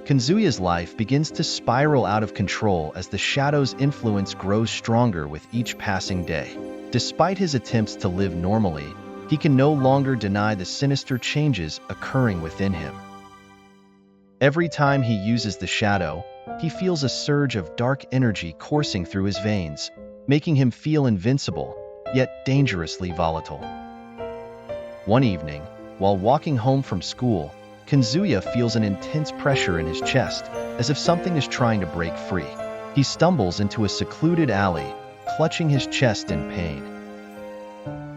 Kazuya's life begins to spiral out of control as the shadow's influence grows stronger with each passing day. Despite his attempts to live normally, he can no longer deny the sinister changes occurring within him. Every time he uses the shadow, he feels a surge of dark energy coursing through his veins, making him feel invincible, yet dangerously volatile. One evening, while walking home from school, Kazuya feels an intense pressure in his chest, as if something is trying to break free. He stumbles into a secluded alley, clutching his chest in pain.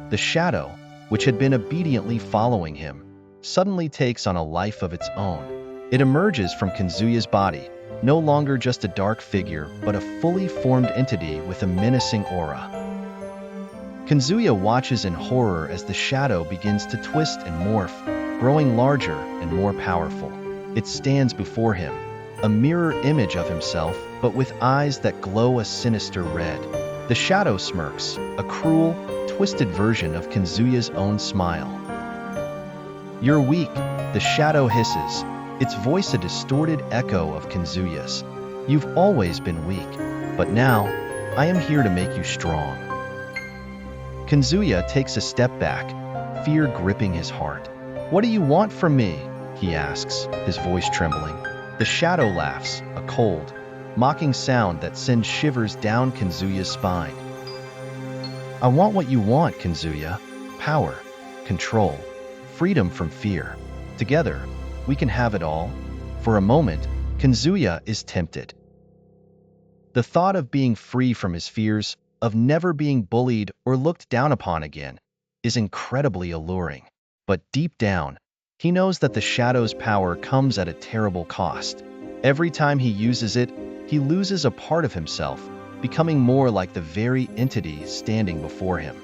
The shadow, which had been obediently following him, suddenly takes on a life of its own. It emerges from Kazuya's body, no longer just a dark figure, but a fully formed entity with a menacing aura. Kazuya watches in horror as the shadow begins to twist and morph, growing larger and more powerful. It stands before him, a mirror image of himself, but with eyes that glow a sinister red. The shadow smirks, a cruel, twisted version of Kazuya's own smile. "You're weak," the shadow hisses, its voice a distorted echo of Kazuya's. "You've always been weak, but now, I am here to make you strong." Kazuya takes a step back, fear gripping his heart. "What do you want from me?" he asks, his voice trembling. The shadow laughs, a cold, mocking sound that sends shivers down Kazuya's spine. "I want what you want, Kazuya. Power, control, freedom from fear. Together, we can have it all." For a moment, Kazuya is tempted. The thought of being free from his fears, of never being bullied or looked down upon again, is incredibly alluring. But deep down, he knows that the shadow's power comes at a terrible cost. Every time he uses it, he loses a part of himself, becoming more like the very entity standing before him.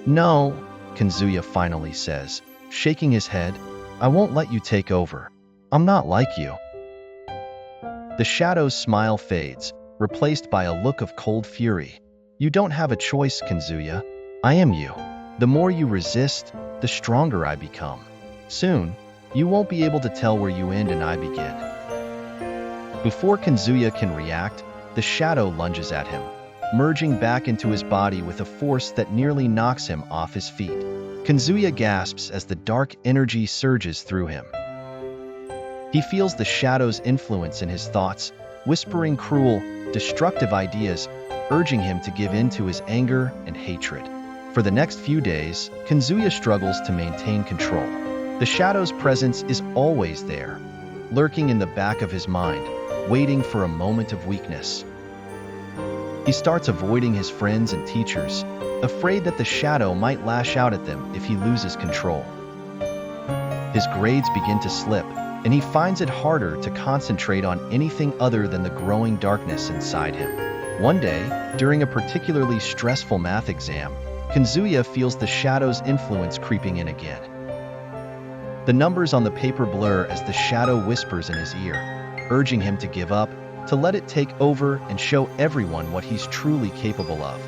"No," Kazuya finally says, shaking his head, "I won't let you take over. I'm not like you." The shadow's smile fades, replaced by a look of cold fury. "You don't have a choice, Kazuya. I am you. The more you resist, the stronger I become. Soon, you won't be able to tell where you end and I begin." Before Kazuya can react, the shadow lunges at him, merging back into his body with a force that nearly knocks him off his feet. Kazuya gasps as the dark energy surges through him. He feels the shadow's influence in his thoughts, whispering cruel, destructive ideas, urging him to give in to his anger and hatred. For the next few days, Kazuya struggles to maintain control. The shadow's presence is always there, lurking in the back of his mind, waiting for a moment of weakness. He starts avoiding his friends and teachers, afraid that the shadow might lash out at them if he loses control. His grades begin to slip, and he finds it harder to concentrate on anything other than the growing darkness inside him. One day, during a particularly stressful math exam, Kazuya feels the shadow's influence creeping in again. The numbers on the paper blur as the shadow whispers in his ear, urging him to give up, to let it take over and show everyone what he's truly capable of.